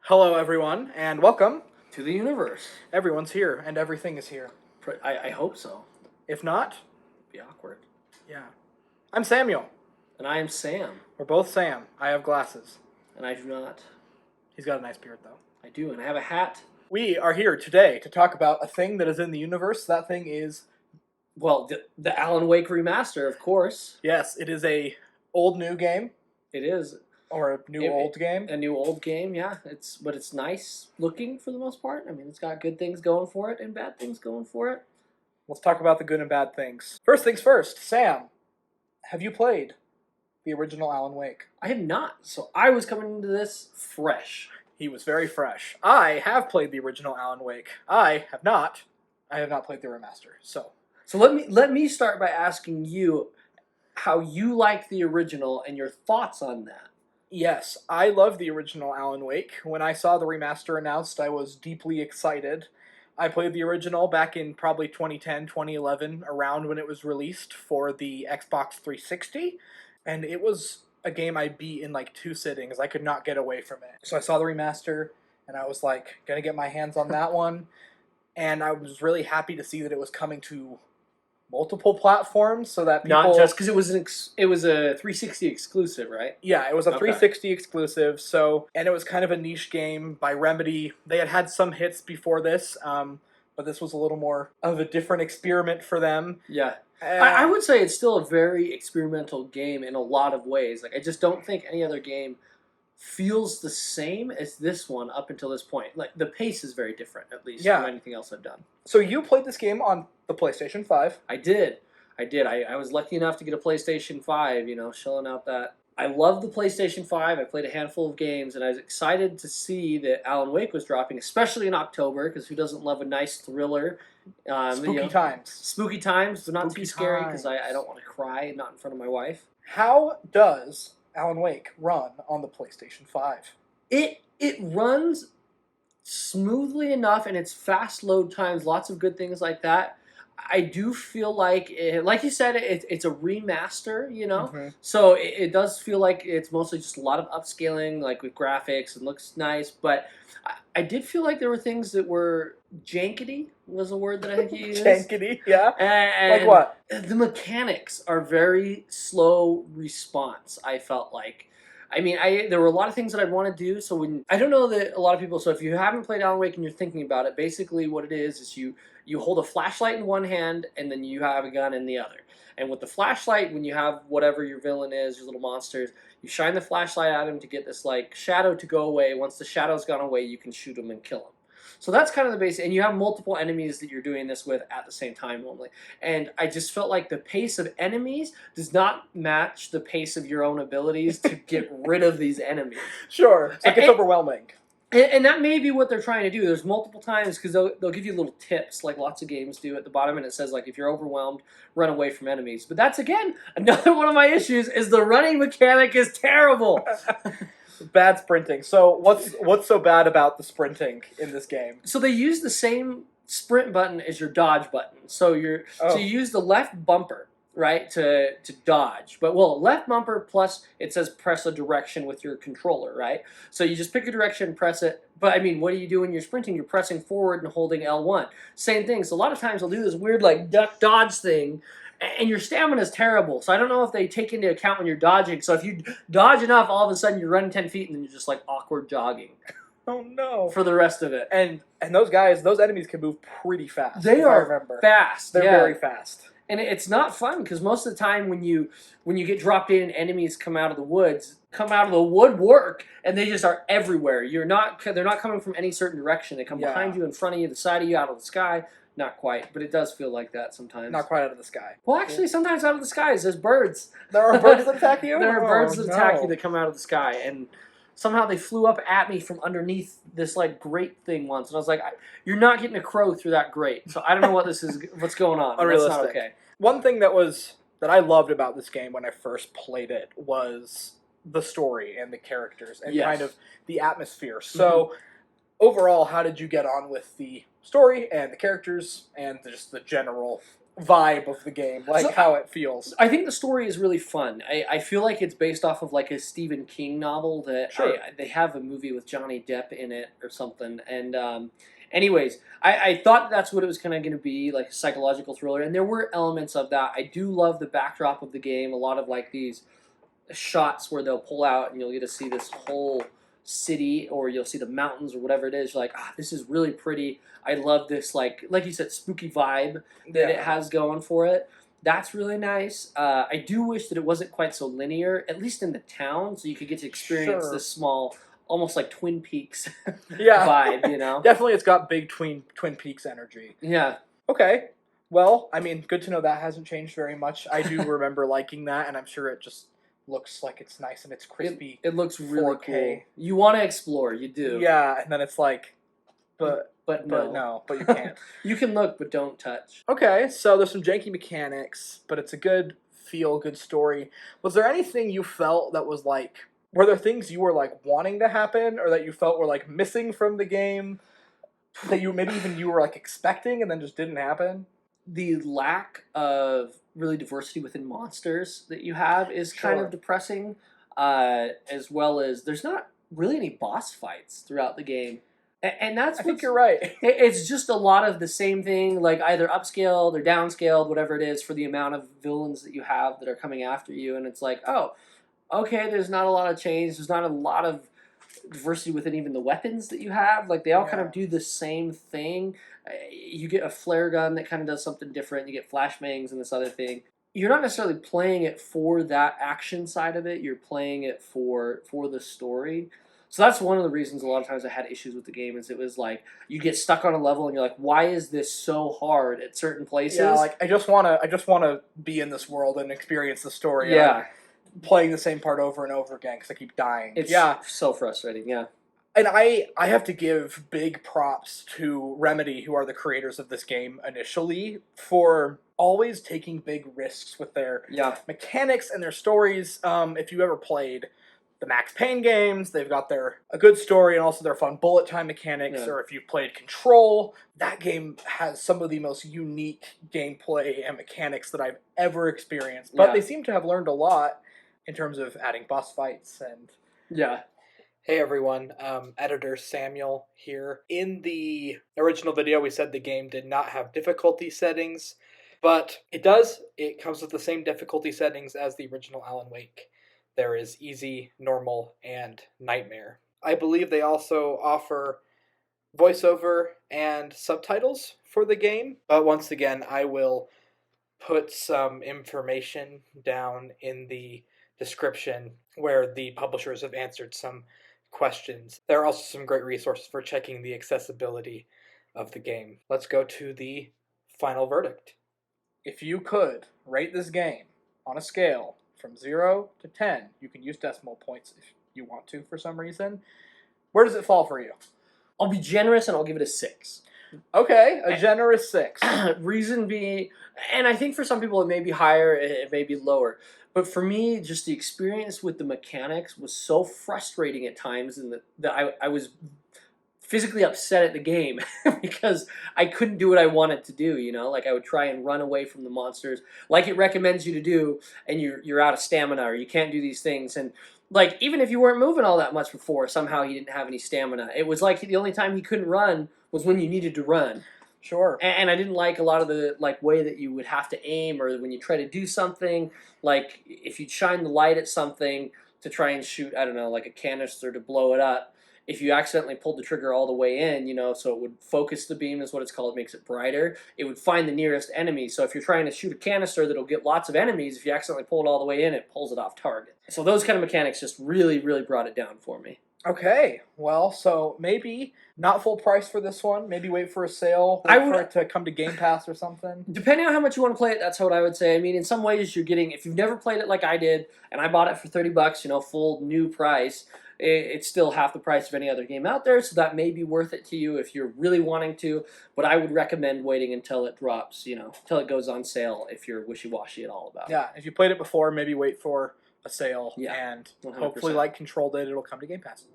Hello, everyone, and welcome. To the universe. Everyone's here, and everything is here. I hope so. If not, Be awkward. yeah. I'm Samuel. And I am Sam. We're both Sam. I have glasses. And I do not. He's got a nice beard, though. I do, and I have a hat. We are here today to talk about a thing that is in the universe. That thing is... Well, the Alan Wake Remaster, of course. Yes, it is a old-new game. It is. Or a new-old game. A new old game, yeah. But it's nice looking for the most part. I mean, it's got good things going for it and bad things going for it. Let's talk about the good and bad things. First things first, Sam, have you played the original Alan Wake? I have not, so I was coming into this fresh. He was very fresh. I have played the original Alan Wake. I have not. I have not played the remaster, so... So let me start by asking you how you like the original and your thoughts on that. Yes, I love the original Alan Wake. When I saw the remaster announced, I was deeply excited. I played the original back in probably 2010, 2011, around when it was released for the Xbox 360, and it was a game I beat in like 2 sittings. I could not get away from it. So I saw the remaster, and I was like, gonna get my hands on that one, and I was really happy to see that it was coming to multiple platforms, so that people... Not just because it was a 360 exclusive, right? Yeah, it was a 360 exclusive, so... And it was kind of a niche game by Remedy. They had some hits before this, but this was a little more of a different experiment for them. Yeah. I would say it's still a very experimental game in a lot of ways. Like, I just don't think any other game feels the same as this one up until this point. Like, the pace is very different, at least, from anything else I've done. So you played this game on the PlayStation 5. I did. I was lucky enough to get a PlayStation 5, shelling out that. I love the PlayStation 5. I played a handful of games, and I was excited to see that Alan Wake was dropping, especially in October, because who doesn't love a nice thriller? Spooky times. Spooky times, but not Spooky too scary, because times. I don't want to cry, not in front of my wife. How does Alan Wake run on the PlayStation 5? It runs smoothly enough, and it's fast load times, lots of good things like that. I do feel like, like you said, it's a remaster, Mm-hmm. So it does feel like it's mostly just a lot of upscaling, like with graphics, and looks nice, but I did feel like there were things that were jankety, was a word that I think you used. Jankety, yeah. And like what? The mechanics are very slow response, I felt like. I mean, there were a lot of things that I'd want to do, so I don't know that a lot of people, so if you haven't played Alan Wake and you're thinking about it, basically what it is you hold a flashlight in one hand, and then you have a gun in the other. And with the flashlight, when you have whatever your villain is, your little monsters, you shine the flashlight at him to get this, like, shadow to go away. Once the shadow's gone away, you can shoot him and kill him. So that's kind of the basic, and you have multiple enemies that you're doing this with at the same time normally. And I just felt like the pace of enemies does not match the pace of your own abilities to get rid of these enemies. Sure, it's like it's overwhelming. And that may be what they're trying to do. There's multiple times, because they'll give you little tips, like lots of games do at the bottom, and it says, like, if you're overwhelmed, run away from enemies. But that's, again, another one of my issues, is the running mechanic is terrible. Bad sprinting. So what's so bad about the sprinting in this game? So they use the same sprint button as your dodge button. So you use the left bumper, right, to dodge. But, left bumper plus it says press a direction with your controller, right? So you just pick a direction, press it. But, I mean, what do you do when you're sprinting? You're pressing forward and holding L1. Same thing. So a lot of times they'll do this weird, like, duck dodge thing, and your stamina is terrible. So I don't know if they take into account when you're dodging. So if you dodge enough, all of a sudden you're running 10 feet, and then you're just, like, awkward jogging. Oh, no. For the rest of it. And those enemies can move pretty fast. They are fast. They're very fast. And it's not fun, because most of the time when you get dropped in, enemies come out of the woodwork, and they just are everywhere. They're not coming from any certain direction. They come behind you, in front of you, the side of you, out of the sky. Not quite, but it does feel like that sometimes. Not quite out of the sky. Well, actually, sometimes out of the skies, there's birds. There are birds that attack you? There are birds that attack you that come out of the sky, and somehow they flew up at me from underneath this, like, grate thing once, and I was like, you're not getting a crow through that grate, so I don't know what's going on. Unrealistic. That's not okay. One thing that I loved about this game when I first played it was the story and the characters and kind of the atmosphere. So overall, how did you get on with the story and the characters and just the general vibe of the game, like So how it feels? I think the story is really fun. I feel like it's based off of like a Stephen King novel that Sure. they have a movie with Johnny Depp in it or something. And anyways, I thought that's what it was kind of going to be, like a psychological thriller. And there were elements of that. I do love the backdrop of the game. A lot of like these shots where they'll pull out and you'll get to see this whole city, or you'll see the mountains or whatever it is. You're like, this is really pretty. I love this, like you said, spooky vibe that it has going for it. That's really nice. I do wish that it wasn't quite so linear, at least in the town, so you could get to experience Sure. this small, almost like Twin Peaks Yeah. vibe, you know? Definitely, it's got big Twin Peaks energy. Yeah. Okay. Well, I mean, good to know that hasn't changed very much. I do remember liking that, and I'm sure it just looks like it's nice and it's crispy. It looks really 4K. cool. You want to explore, you do. Yeah, and then it's like, but no. you can't. You can look, but don't touch. Okay, so there's some janky mechanics, but it's a good good story. Was there anything you felt that was like, were there things you were like wanting to happen, or that you felt were like missing from the game, that you maybe even you were like expecting and then just didn't happen? The lack of really diversity within monsters that you have is kind Sure. of depressing, as well as there's not really any boss fights throughout the game. And that's I think what's- you're right. It's just a lot of the same thing, like either upscaled or downscaled, whatever it is, for the amount of villains that you have that are coming after you. And it's like, oh, okay, there's not a lot of change. There's not a lot of diversity within even the weapons that you have. Like, they all kind Yeah. of do the same thing. You get a flare gun that kind of does something different. You get flashbangs and this other thing. You're not necessarily playing it for that action side of it. You're playing it for the story. So that's one of the reasons a lot of times I had issues with the game, is it was like you get stuck on a level and you're like, why is this so hard at certain places? Yeah, like I just wanna be in this world and experience the story. Yeah. Like, playing the same part over and over again because I keep dying. It's yeah, so frustrating. Yeah. and I have to give big props to Remedy, who are the creators of this game initially, for always taking big risks with their Yeah. mechanics and their stories. If you ever played the Max Payne games, they've got a good story and also their fun bullet time mechanics. Yeah. Or if you've played Control, that game has some of the most unique gameplay and mechanics that I've ever experienced. But Yeah. they seem to have learned a lot in terms of adding boss fights and... Yeah. Hey everyone, editor Samuel here. In the original video, we said the game did not have difficulty settings, but it does. It comes with the same difficulty settings as the original Alan Wake. There is easy, normal, and nightmare. I believe they also offer voiceover and subtitles for the game, but once again, I will put some information down in the description where the publishers have answered some questions. There are also some great resources for checking the accessibility of the game. Let's go to the final verdict. If you could rate this game on a scale from 0 to 10, you can use decimal points if you want to for some reason. Where does it fall for you? I'll be generous and I'll give it a 6. Okay, a generous 6. Reason being, and I think for some people it may be higher, it may be lower. But for me, just the experience with the mechanics was so frustrating at times, and that I was physically upset at the game because I couldn't do what I wanted to do. You know, like I would try and run away from the monsters, like it recommends you to do, and you're out of stamina or you can't do these things. And like even if you weren't moving all that much before, somehow he didn't have any stamina. It was like the only time he couldn't run was when you needed to run. Sure. And I didn't like a lot of the way that you would have to aim, or when you try to do something, like if you'd shine the light at something to try and shoot, I don't know, like a canister to blow it up. If you accidentally pulled the trigger all the way in, you know, so it would focus the beam is what it's called, makes it brighter, it would find the nearest enemy. So if you're trying to shoot a canister that'll get lots of enemies, if you accidentally pull it all the way in, it pulls it off target. So those kind of mechanics just really, really brought it down for me. Okay, well, so maybe not full price for this one. Maybe wait for a sale. I Wait would- for it to come to Game Pass or something. Depending on how much you want to play it, that's what I would say. I mean, in some ways, you're getting, if you've never played it like I did, and I bought it for $30, you know, full new price, it's still half the price of any other game out there, so that may be worth it to you if you're really wanting to, but I would recommend waiting until it drops, you know, until it goes on sale if you're wishy-washy at all about it. Yeah, if you played it before, maybe wait for a sale, Yeah, and 100%. hopefully, like Control did, it'll come to Game Pass.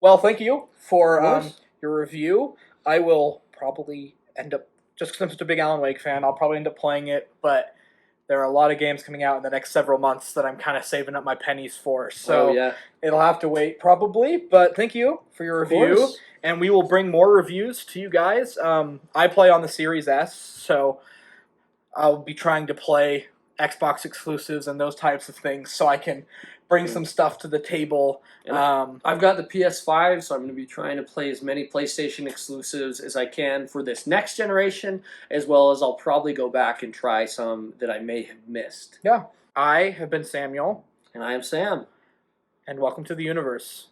Well, thank you Of for course. your review. I will probably end up, just because I'm such a big Alan Wake fan, I'll probably end up playing it, but there are a lot of games coming out in the next several months that I'm kind of saving up my pennies for. Oh So yeah. it'll have to wait probably, but thank you for your Of review, course. and we will bring more reviews to you guys. I play on the Series S, so I'll be trying to play Xbox exclusives and those types of things so I can bring some stuff to the table. And I've got the PS5, so I'm going to be trying to play as many PlayStation exclusives as I can for this next generation, as well as I'll probably go back and try some that I may have missed. Yeah. I have been Samuel, And I am Sam. and welcome to the universe.